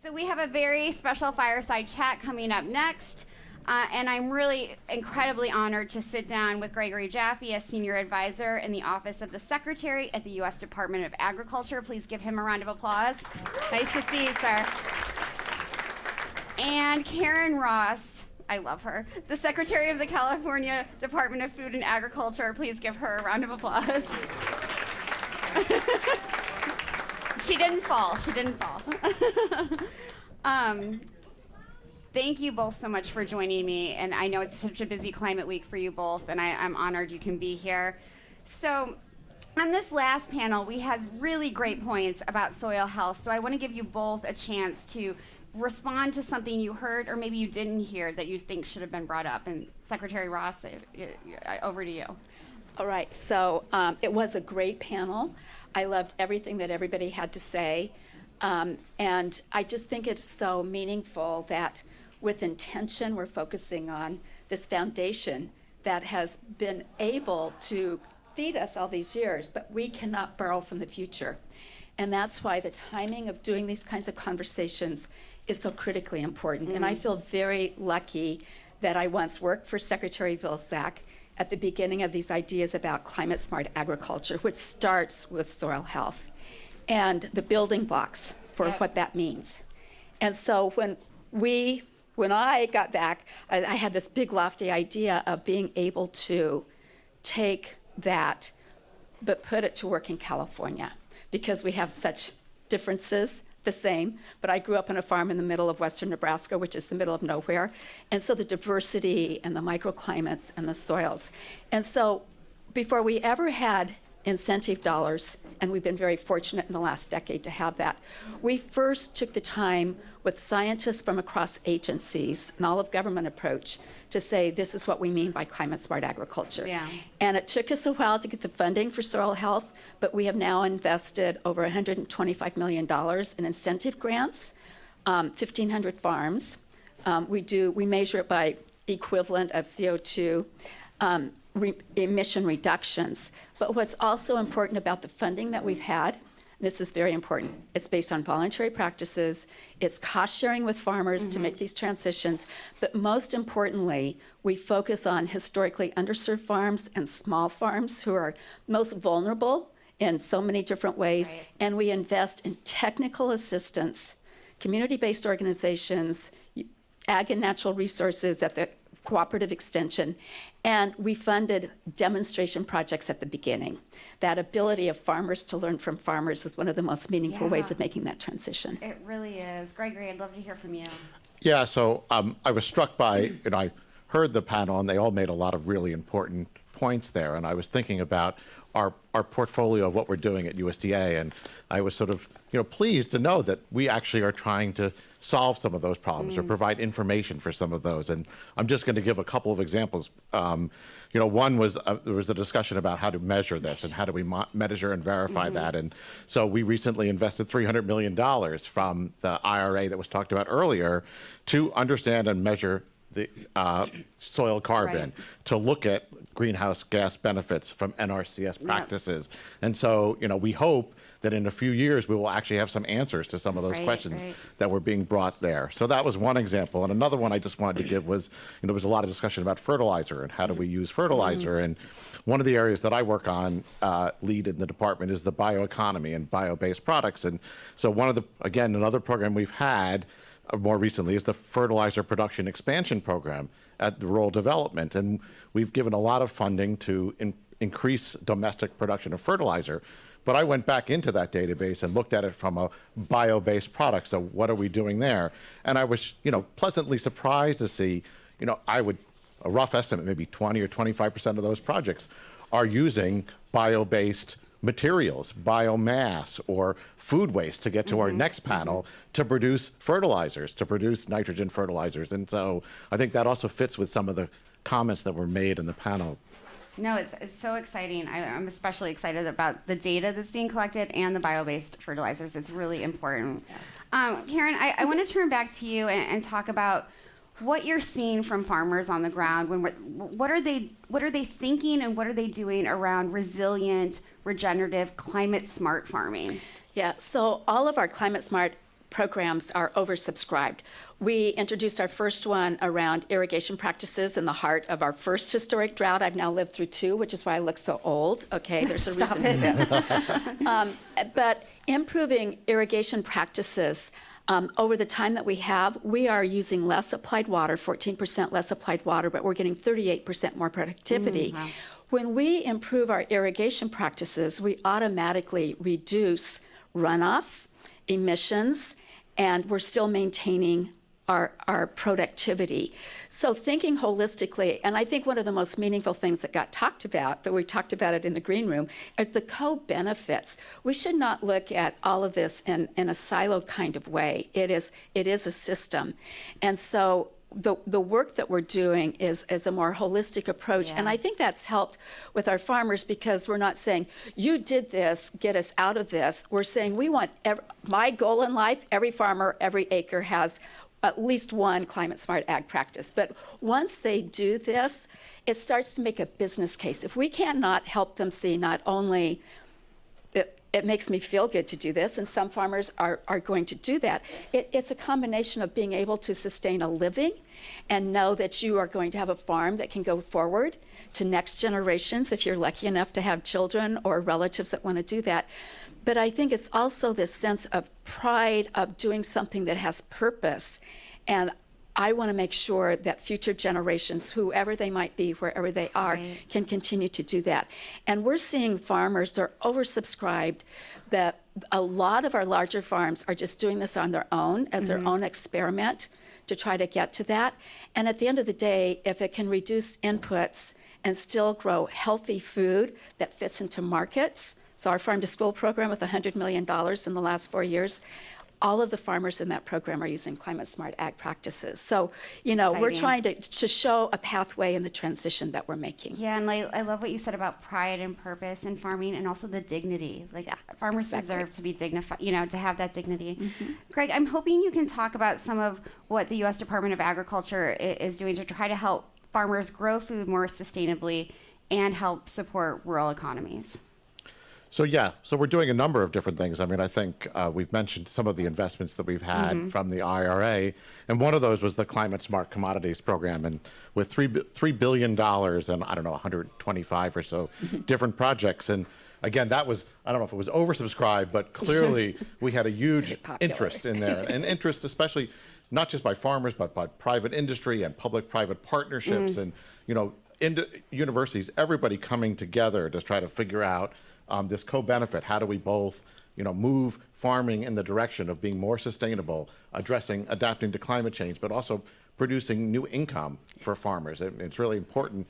So we have a very special fireside chat coming up next. And I'm really incredibly honored to sit down with Gregory Jaffe, a senior advisor in the Office of the Secretary at the U.S. Department of Agriculture. Please give him a round of applause. Nice to see you, sir. And Karen Ross, I love her, the Secretary of the California Department of Food and Agriculture. Please give her a round of applause. She didn't fall. She didn't fall. Thank you both so much for joining me, and I know it's such a busy climate week for you both, and I'm honored you can be here. So on this last panel, we had really great points about soil health, so I want to give you both a chance to respond to something you heard or maybe you didn't hear that you think should have been brought up. And Secretary Ross, over to you. All right, so it was a great panel. I loved everything that everybody had to say, and I just think it's so meaningful that with intention, we're focusing on this foundation that has been able to feed us all these years, but we cannot borrow from the future. And that's why the timing of doing these kinds of conversations is so critically important. And I feel very lucky that I once worked for Secretary Vilsack at the beginning of these ideas about climate smart agriculture, which starts with soil health and the building blocks for what that means. And so when I got back, I had this big lofty idea of being able to take that, but put it to work in California, because we have such differences, the same, but I grew up on a farm in the middle of western Nebraska, which is the middle of nowhere, and so the diversity and the microclimates and the soils. And so before we ever had incentive dollars, and we've been very fortunate in the last decade to have that, we first took the time with scientists from across agencies, an all-of-government approach, to say this is what we mean by climate-smart agriculture. Yeah. And it took us a while to get the funding for soil health, but we have now invested over $125 million in incentive grants, 1,500 farms. We measure it by equivalent of CO2 emission reductions. But what's also important about the funding that we've had, this is very important, it's based on voluntary practices, it's cost sharing with farmers to make these transitions, but most importantly, we focus on historically underserved farms and small farms who are most vulnerable in so many different ways, Right. and we invest in technical assistance, community-based organizations, ag and natural resources at the cooperative extension, and we funded demonstration projects at the beginning. That ability of farmers to learn from farmers is one of the most meaningful ways of making that transition. It really is. Gregory, I'd love to hear from you. Yeah, so I was struck by, I heard the panel, and they all made a lot of really important points there, and I was thinking about our portfolio of what we're doing at USDA, and I was sort of pleased to know that we actually are trying to solve some of those problems or provide information for some of those. And I'm just going to give a couple of examples. One was there was a discussion about how to measure this and how do we measure and verify that. And so we recently invested $300 million from the IRA that was talked about earlier to understand and measure the soil carbon, to look at greenhouse gas benefits from NRCS practices. And so, we hope that in a few years we will actually have some answers to some of those questions that were being brought there. So that was one example. And another one I just wanted to give was, there was a lot of discussion about fertilizer and how do we use fertilizer. And one of the areas that I work on, lead in the department, is the bioeconomy and bio-based products. And so another program we've had more recently is the Fertilizer Production Expansion Program at the Rural Development. And we've given a lot of funding to increase domestic production of fertilizer. But I went back into that database and looked at it from a bio-based product. So what are we doing there? And I was, pleasantly surprised to see, a rough estimate, maybe 20 or 25% of those projects are using bio-based materials, biomass, or food waste, to get to our next panel, to produce fertilizers, to produce nitrogen fertilizers. And so I think that also fits with some of the comments that were made in the panel. No, it's so exciting. I'm especially excited about the data that's being collected and the bio-based fertilizers. It's really important. Karen, I want to turn back to you and talk about what you're seeing from farmers on the ground. What are they thinking, and what are they doing around resilient, regenerative, climate smart farming? Yeah, so all of our climate smart programs are oversubscribed. We introduced our first one around irrigation practices in the heart of our first historic drought. I've now lived through 2, which is why I look so old. Okay, there's a reason for this. But improving irrigation practices over the time that we have, we are using less applied water, 14% less applied water, but we're getting 38% more productivity. Wow. When we improve our irrigation practices, we automatically reduce runoff, emissions, and we're still maintaining our productivity. So thinking holistically, and I think one of the most meaningful things that got talked about, but we talked about it in the green room, are the co-benefits. We should not look at all of this in a siloed kind of way. It is a system. And so the work that we're doing is a more holistic approach. Yeah. And I think that's helped with our farmers because we're not saying, you did this, get us out of this. We're saying we want, my goal in life, every farmer, every acre has at least one climate smart ag practice. But once they do this, it starts to make a business case. If we cannot help them see not only it makes me feel good to do this, and some farmers are going to do that. It's a combination of being able to sustain a living and know that you are going to have a farm that can go forward to next generations if you're lucky enough to have children or relatives that want to do that. But I think it's also this sense of pride of doing something that has purpose. And I want to make sure that future generations, whoever they might be, wherever they are, Right. can continue to do that. And we're seeing farmers, they're oversubscribed, that a lot of our larger farms are just doing this on their own as their own experiment to try to get to that. And at the end of the day, if it can reduce inputs and still grow healthy food that fits into markets, so our farm to school program with $100 million in the last 4 years, all of the farmers in that program are using climate smart ag practices. So, we're Exciting. trying to show a pathway in the transition that we're making. Yeah, and I love what you said about pride and purpose in farming and also the dignity. Like farmers exactly. deserve to be dignified, to have that dignity. Greg, I'm hoping you can talk about some of what the U.S. Department of Agriculture is doing to try to help farmers grow food more sustainably and help support rural economies. So we're doing a number of different things. I mean, I think we've mentioned some of the investments that we've had from the IRA, and one of those was the Climate Smart Commodities Program, and with $3 billion and I don't know 125 or so different projects. And again, that was, I don't know if it was oversubscribed, but clearly we had a huge interest in there, and interest especially not just by farmers, but by private industry and public-private partnerships, and universities, everybody coming together to try to figure out this co-benefit. How do we both, move farming in the direction of being more sustainable, adapting to climate change, but also producing new income for farmers? It's really important.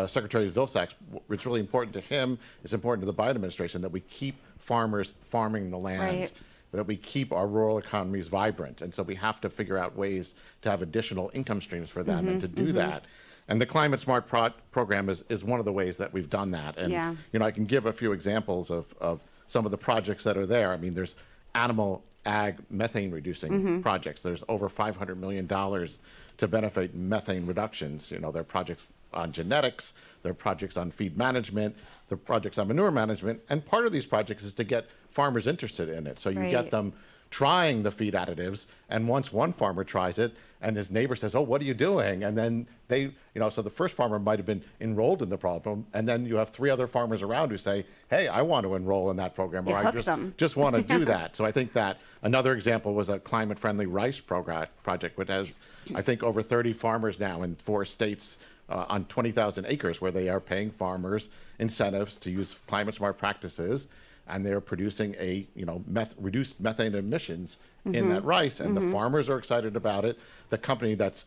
Secretary Vilsack, it's really important to him, it's important to the Biden administration that we keep farmers farming the land, Right. that we keep our rural economies vibrant. And so we have to figure out ways to have additional income streams for them. And to do that, and the Climate Smart program is one of the ways that we've done that. And, Yeah. I can give a few examples of some of the projects that are there. I mean, there's animal ag methane reducing projects. There's over $500 million to benefit methane reductions. There are projects on genetics, there are projects on feed management, there are projects on manure management. And part of these projects is to get farmers interested in it. So you Right. get them trying the feed additives, and once one farmer tries it and his neighbor says, "Oh, what are you doing?" And then they, so the first farmer might have been enrolled in the program, and then you have 3 other farmers around who say, "Hey, I want to enroll in that program," You or "I hook them. just want to do that." So I think that another example was a climate-friendly rice project, which has, I think, over 30 farmers now in 4 states on 20,000 acres, where they are paying farmers incentives to use climate-smart practices, and they're producing reduced methane emissions in that rice, and the farmers are excited about it. The company that's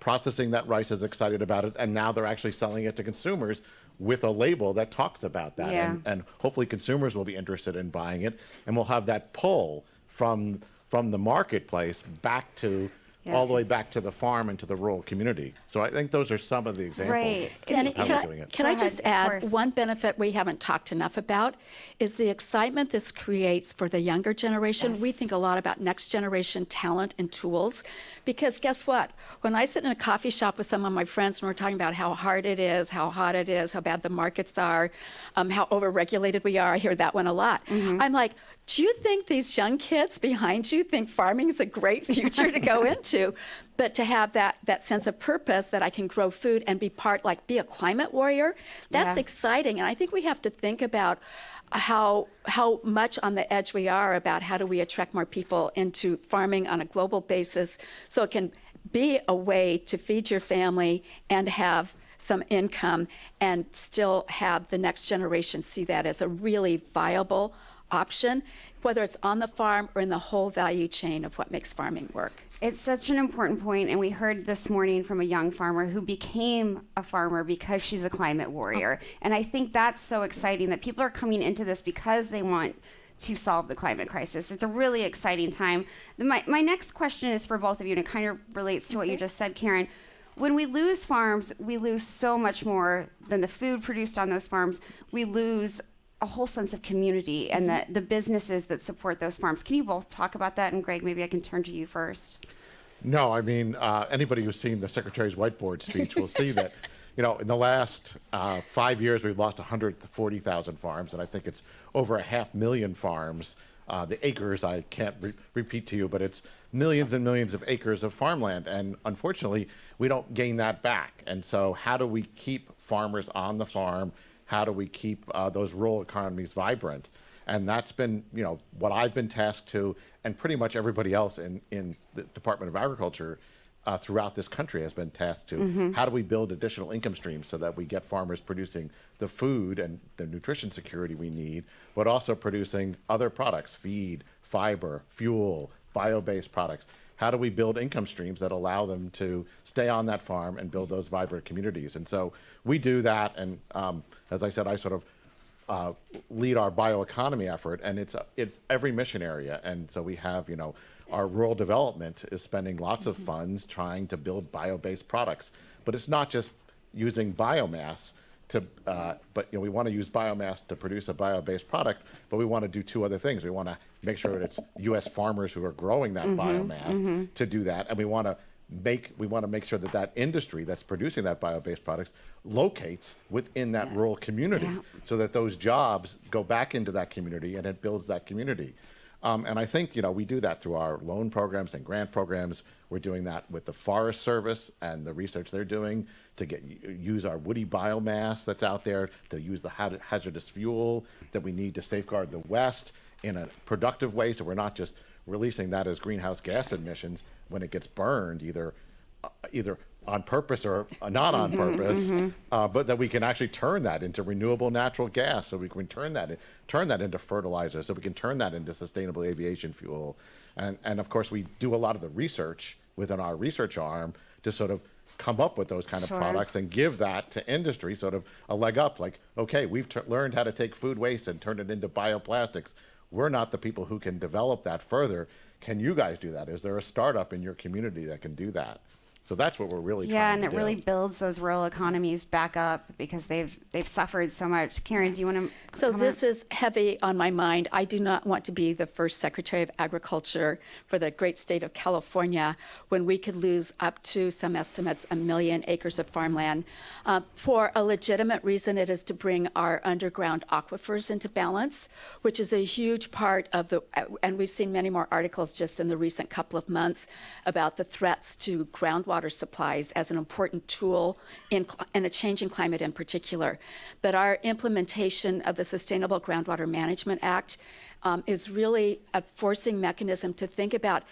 processing that rice is excited about it, and now they're actually selling it to consumers with a label that talks about that. Yeah. And hopefully consumers will be interested in buying it, and we'll have that pull from the marketplace back to all the way back to the farm and to the rural community. So I think those are some of the examples Right. Danny, of how we're doing it. can Go I ahead, just of add course. one benefit we haven't talked enough about is the excitement this creates for the younger generation. We think a lot about next generation talent and tools, because guess what? When I sit in a coffee shop with some of my friends and we're talking about how hard it is, how hot it is, how bad the markets are, how overregulated we are, I hear that one a lot. I'm like, do you think these young kids behind you think farming is a great future to go into? But to have that sense of purpose that I can grow food and be be a climate warrior, that's exciting. And I think we have to think about how much on the edge we are about how do we attract more people into farming on a global basis so it can be a way to feed your family and have some income and still have the next generation see that as a really viable option, whether it's on the farm or in the whole value chain of what makes farming work. It's such an important point, and we heard this morning from a young farmer who became a farmer because she's a climate warrior. And I think that's so exciting that people are coming into this because they want to solve the climate crisis. It's a really exciting time. My next question is for both of you, and it kind of relates to what you just said, Karen. When we lose farms, we lose so much more than the food produced on those farms. We lose a whole sense of community and the businesses that support those farms. Can you both talk about that? And Greg, maybe I can turn to you first. No, I mean, anybody who's seen the Secretary's whiteboard speech will see that, in the last 5 years, we've lost 140,000 farms, and I think it's over 500,000 farms. The acres, I can't repeat to you, but it's millions and millions of acres of farmland. And unfortunately, we don't gain that back. And so how do we keep farmers on the farm? How do we keep those rural economies vibrant? And that's been, what I've been tasked to, and pretty much everybody else in the Department of Agriculture throughout this country has been tasked to. How do we build additional income streams so that we get farmers producing the food and the nutrition security we need, but also producing other products, feed, fiber, fuel, bio-based products? How do we build income streams that allow them to stay on that farm and build those vibrant communities? And so we do that. And as I said, I sort of lead our bioeconomy effort, and it's every mission area. And so we have, our rural development is spending lots of funds trying to build bio-based products. But it's not just using biomass to, but we want to use biomass to produce a bio-based product, but we want to do two other things. We want to make sure that it's U.S. farmers who are growing that biomass to do that, and we want to make sure that that industry that's producing that bio-based products locates within that rural community, so that those jobs go back into that community and it builds that community. And I think we do that through our loan programs and grant programs. We're doing that with the Forest Service and the research they're doing to use our woody biomass that's out there, to use the hazardous fuel that we need to safeguard the West in a productive way, so we're not just releasing that as greenhouse gas emissions when it gets burned, either on purpose or not on purpose, but that we can actually turn that into renewable natural gas, so we can turn that into fertilizer, so we can turn that into sustainable aviation fuel. And of course, we do a lot of the research within our research arm to sort of come up with those kind of products and give that to industry, sort of a leg up, like, okay, we've learned how to take food waste and turn it into bioplastics. We're not the people who can develop that further. Can you guys do that? Is there a startup in your community that can do that? So that's what we're really trying to do. Yeah, and it really builds those rural economies back up because they've suffered so much. Karen, do you want to So this is heavy on my mind. I do not want to be the first Secretary of Agriculture for the great state of California when we could lose up to, some estimates, 1 million acres of farmland. For a legitimate reason, it is to bring our underground aquifers into balance, which is a huge part of and we've seen many more articles just in the recent couple of months about the threats to groundwater supplies as an important tool in a changing climate in particular. But our implementation of the Sustainable Groundwater Management Act is really a forcing mechanism to think about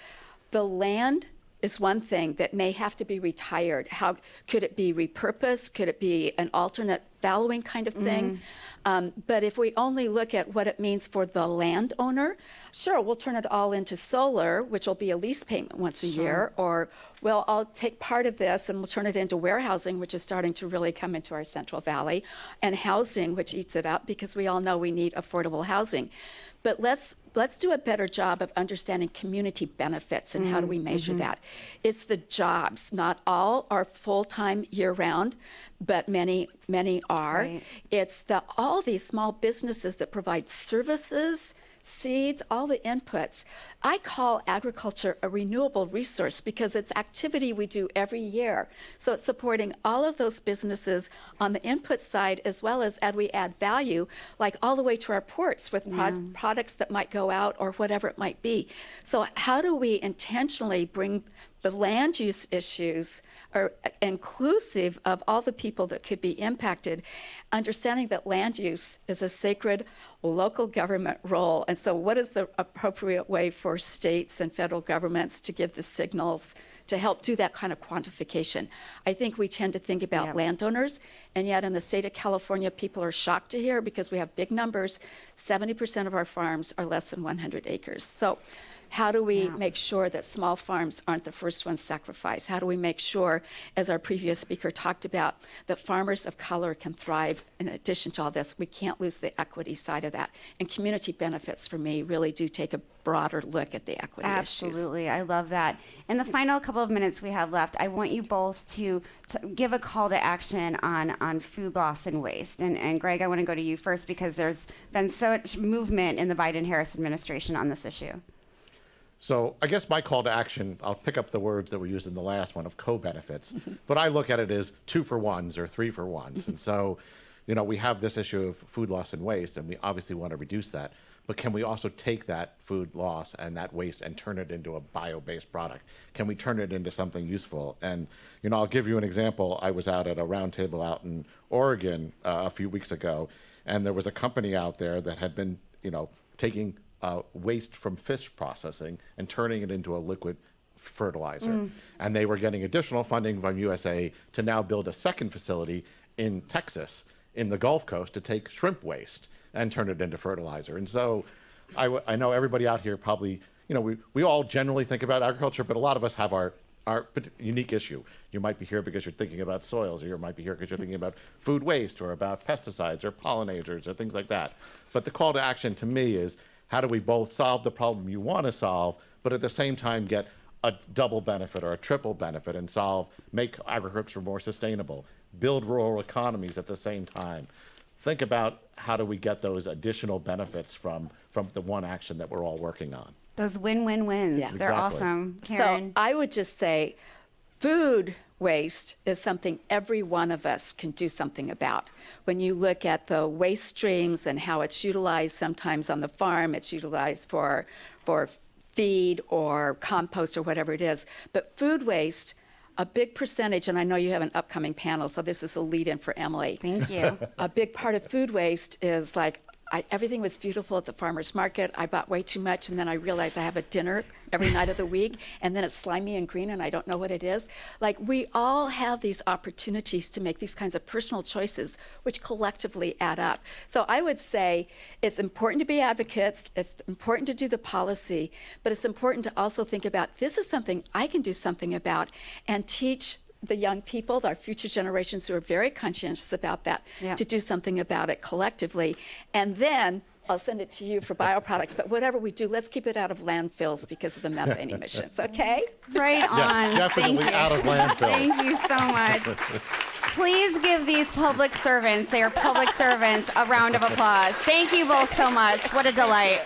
the land is one thing that may have to be retired. How could it be repurposed? Could it be an alternate fallowing kind of thing? But if we only look at what it means for the landowner, sure, we'll turn it all into solar, which will be a lease payment once a year, or well, I'll take part of this and we'll turn it into warehousing, which is starting to really come into our Central Valley, and housing, which eats it up, because we all know we need affordable housing. But let's do a better job of understanding community benefits and how do we measure that. It's the jobs. Not all are full-time year-round, but many are. Right. It's all these small businesses that provide services, seeds, all the inputs. I call agriculture a renewable resource because it's activity we do every year. So it's supporting all of those businesses on the input side as well as we add value, like all the way to our ports with products that might go out or whatever it might be. So how do we intentionally bring the land use issues are inclusive of all the people that could be impacted, understanding that land use is a sacred local government role. And so what is the appropriate way for states and federal governments to give the signals to help do that kind of quantification? I think we tend to think about landowners, and yet in the state of California, people are shocked to hear because we have big numbers. 70% of our farms are less than 100 acres. So how do we make sure that small farms aren't the first ones sacrificed? How do we make sure, as our previous speaker talked about, that farmers of color can thrive in addition to all this? We can't lose the equity side of that. And community benefits, for me, really do take a broader look at the equity issues. Absolutely. I love that. In the final couple of minutes we have left, I want you both to give a call to action on food loss and waste. And Greg, I want to go to you first because there's been such movement in the Biden-Harris administration on this issue. So I guess my call to action, I'll pick up the words that were used in the last one of co-benefits, but I look at it as 2-for-1s or 3-for-1s. And so, we have this issue of food loss and waste, and we obviously want to reduce that. But can we also take that food loss and that waste and turn it into a bio-based product? Can we turn it into something useful? And, I'll give you an example. I was out at a roundtable out in Oregon a few weeks ago, and there was a company out there that had been, taking waste from fish processing and turning it into a liquid fertilizer. And they were getting additional funding from USA to now build a second facility in Texas, in the Gulf Coast, to take shrimp waste and turn it into fertilizer. And so I know everybody out here probably, we all generally think about agriculture, but a lot of us have our unique issue. You might be here because you're thinking about soils, or you might be here because you're thinking about food waste or about pesticides or pollinators or things like that. But the call to action to me is, how do we both solve the problem you want to solve, but at the same time get a double benefit or a triple benefit and make agriculture more sustainable, build rural economies at the same time? Think about how do we get those additional benefits from the one action that we're all working on. Those win-win-wins. Yeah. They're Exactly. awesome. Karen? So I would just say food waste is something every one of us can do something about. When you look at the waste streams and how it's utilized sometimes on the farm, it's utilized for feed or compost or whatever it is. But food waste, a big percentage, and I know you have an upcoming panel, so this is a lead-in for Emily. Thank you. A big part of food waste is like, everything was beautiful at the farmer's market. I bought way too much, and then I realized I have a dinner every night of the week, and then it's slimy and green, and I don't know what it is. Like, we all have these opportunities to make these kinds of personal choices, which collectively add up. So I would say it's important to be advocates, it's important to do the policy, but it's important to also think about, this is something I can do something about, and teach the young people, our future generations who are very conscientious about that, to do something about it collectively. And then I'll send it to you for bioproducts, but whatever we do, let's keep it out of landfills because of the methane emissions, okay? Right on. Yes, definitely Thank you. out of landfill. Thank you so much. Please give these public servants, they are public servants, a round of applause. Thank you both so much. What a delight.